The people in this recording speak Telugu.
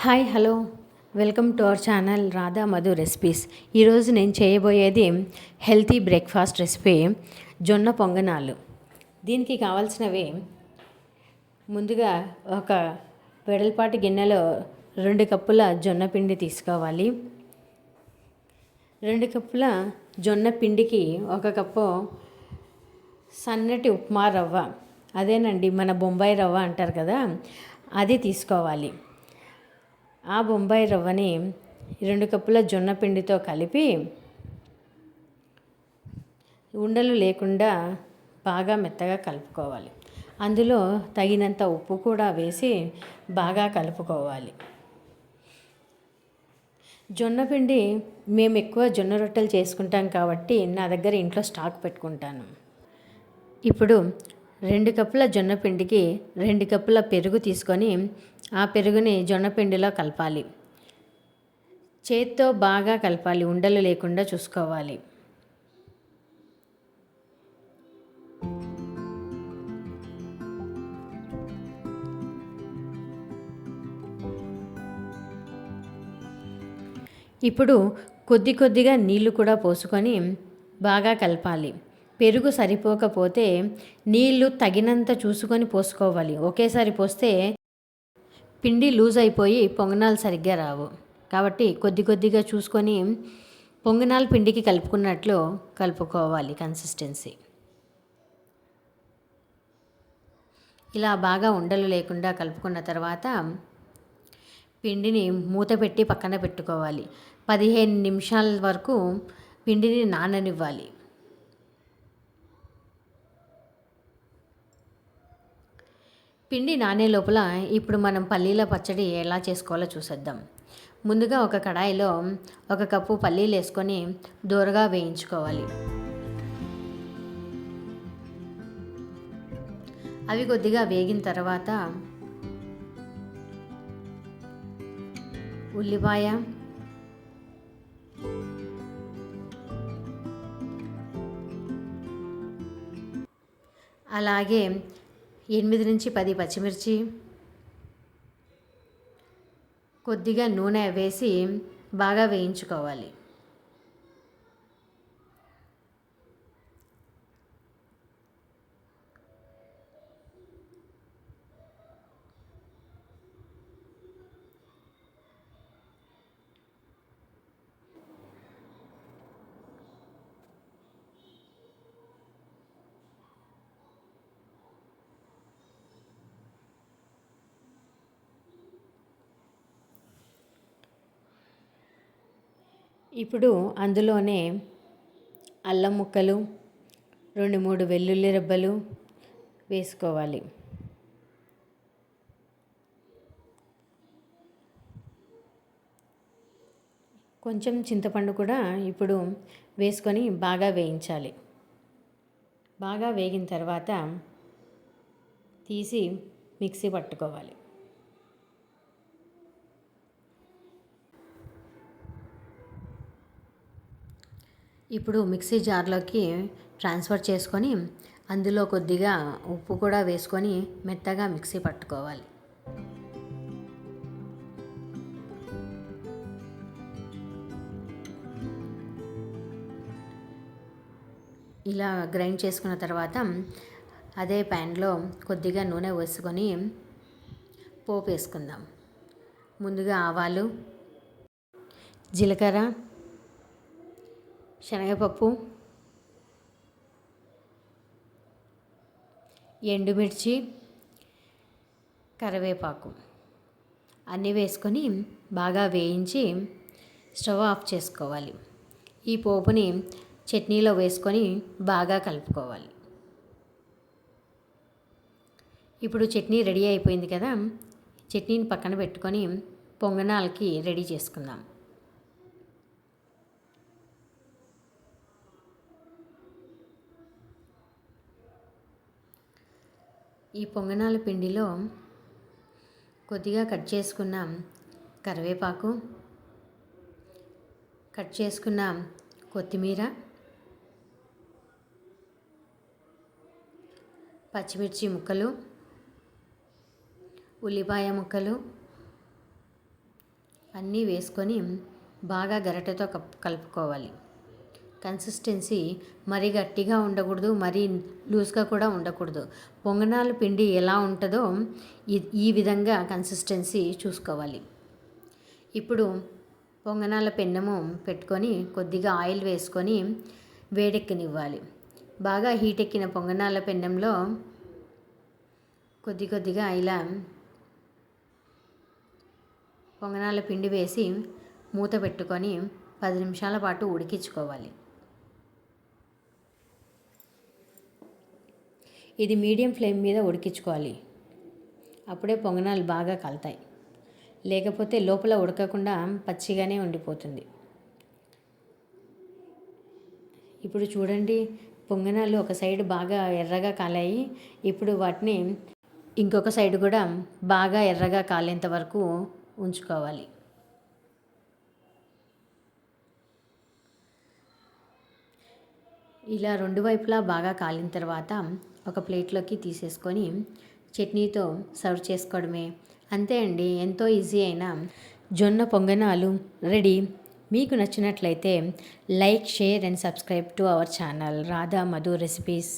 Hi hello welcome to our channel Radha Madhu recipes. ఈరోజు నేను చేయబోయేది హెల్తీ బ్రేక్ఫాస్ట్ రెసిపీ జొన్న పొంగనాలు. దీనికి కావాల్సినవి ముందుగా ఒక వెడల్పాటి గిన్నెలో 2 కప్పుల జొన్న పిండి తీసుకోవాలి. 2 కప్పుల జొన్న పిండికి 1 కప్పు సన్నటి ఉప్మా రవ్వ, అదేనండి మన బొంబాయి రవ్వ అంటారు కదా, అది తీసుకోవాలి. ఆ బొంబాయి రవ్వని 2 కప్పుల జొన్న పిండితో కలిపి ఉండలు లేకుండా బాగా మెత్తగా కలుపుకోవాలి. అందులో తగినంత ఉప్పు కూడా వేసి బాగా కలుపుకోవాలి. జొన్న పిండి మేము ఎక్కువ జొన్న రొట్టెలు చేసుకుంటాం కాబట్టి నా దగ్గర ఇంట్లో స్టాక్ పెట్టుకుంటాను. ఇప్పుడు 2 కప్పుల జొన్న పిండికి 2 కప్పుల పెరుగు తీసుకొని ఆ పెరుగుని జొన్న పిండిలో కలపాలి. చేత్తో బాగా కలపాలి, ఉండలు లేకుండా చూసుకోవాలి. ఇప్పుడు కొద్దిగా నీళ్లు కూడా పోసుకొని బాగా కలపాలి. పెరుగు సరిపోకపోతే నీళ్లు తగినంత చూసుకొని పోసుకోవాలి. ఒకేసారి పోస్తే పిండి లూజ్ అయిపోయి పొంగనాలు సరిగ్గా రావు. కాబట్టి కొద్దిగా చూసుకొని పొంగనాల పిండికి కలుపుకున్నట్లు కలుపుకోవాలి కన్సిస్టెన్సీ. ఇలా బాగా ఉండలు లేకుండా కలుపుకున్న తర్వాత పిండిని మూత పెట్టి పక్కన పెట్టుకోవాలి. 15 నిమిషాల వరకు పిండిని నాననివ్వాలి. పిండి నానే లోపల ఇప్పుడు మనం పల్లీల పచ్చడి ఎలా చేసుకోవాలో చూసేద్దాం. ముందుగా ఒక కడాయిలో 1 కప్పు పల్లీలు వేసుకొని దోరగా వేయించుకోవాలి. అవి కొద్దిగా వేగిన తర్వాత ఉల్లిపాయ, అలాగే 8 నుంచి 10 పచ్చిమిర్చి, కొద్దిగా నూనె వేసి బాగా వేయించుకోవాలి. ఇప్పుడు అందులోనే అల్లం ముక్కలు, 2-3 వెల్లుల్లి రెబ్బలు వేసుకోవాలి. కొంచెం చింతపండు కూడా ఇప్పుడు వేసుకొని బాగా వేయించాలి. బాగా వేగిన తర్వాత తీసి మిక్సీ పట్టుకోవాలి. ఇప్పుడు మిక్సీ జార్లోకి ట్రాన్స్ఫర్ చేసుకొని అందులో కొద్దిగా ఉప్పు కూడా వేసుకొని మెత్తగా మిక్సీ పట్టుకోవాలి. ఇలా గ్రైండ్ చేసుకున్న తర్వాత అదే ప్యాన్లో కొద్దిగా నూనె వేసుకొని పోపు వేసుకుందాం. ముందుగా ఆవాలు, జీలకర్ర, శనగపప్పు, ఎండుమిర్చి, కరివేపాకు అన్నీ వేసుకొని బాగా వేయించి స్టవ్ ఆఫ్ చేసుకోవాలి. ఈ పోపుని చట్నీలో వేసుకొని బాగా కలుపుకోవాలి. ఇప్పుడు చట్నీ రెడీ అయిపోయింది కదా, చట్నీని పక్కన పెట్టుకొని పొంగనాలకి రెడీ చేసుకుందాం. ఈ పొంగనాల పిండిలో కొద్దిగా కట్ చేసుకున్న కరివేపాకు, కట్ చేసుకున్న కొత్తిమీర, పచ్చిమిర్చి ముక్కలు, ఉల్లిపాయ ముక్కలు, అన్నీ వేసుకొని బాగా గరిటెతో కలుపుకోవాలి. కన్సిస్టెన్సీ మరీ గట్టిగా ఉండకూడదు, మరీ లూజ్గా కూడా ఉండకూడదు. పొంగనాల పిండి ఎలా ఉంటుందో ఈ విధంగా కన్సిస్టెన్సీ చూసుకోవాలి. ఇప్పుడు పొంగనాల పెన్నము పెట్టుకొని కొద్దిగా ఆయిల్ వేసుకొని వేడెక్కనివ్వాలి. బాగా హీట్ ఎక్కిన పొంగనాల పెన్నంలో కొద్దిగా ఇలా పొంగనాల పిండి వేసి మూత పెట్టుకొని 10 నిమిషాల పాటు ఉడికించుకోవాలి. ఇది మీడియం ఫ్లేమ్ మీద ఉడికించుకోవాలి. అప్పుడే పొంగనాలు బాగా కలుతాయి. లేకపోతే లోపల ఉడకకుండా పచ్చిగానే ఉండిపోతుంది. ఇప్పుడు చూడండి, పొంగనాలు ఒక సైడ్ బాగా ఎర్రగా కాలాయి. ఇప్పుడు వాటిని ఇంకొక సైడ్ కూడా బాగా ఎర్రగా కాలేంత వరకు ఉంచుకోవాలి. ఇలా రెండు వైపులా బాగా కాలిన తర్వాత ఒక ప్లేట్లోకి తీసేసుకొని చట్నీతో సర్వ్ చేసుకోవడమే. అంతే అండి, ఎంతో ఈజీ అయిన జొన్న పొంగనాలు రెడీ. మీకు నచ్చినట్లయితే like, share and subscribe to our channel Radha Madhu recipes.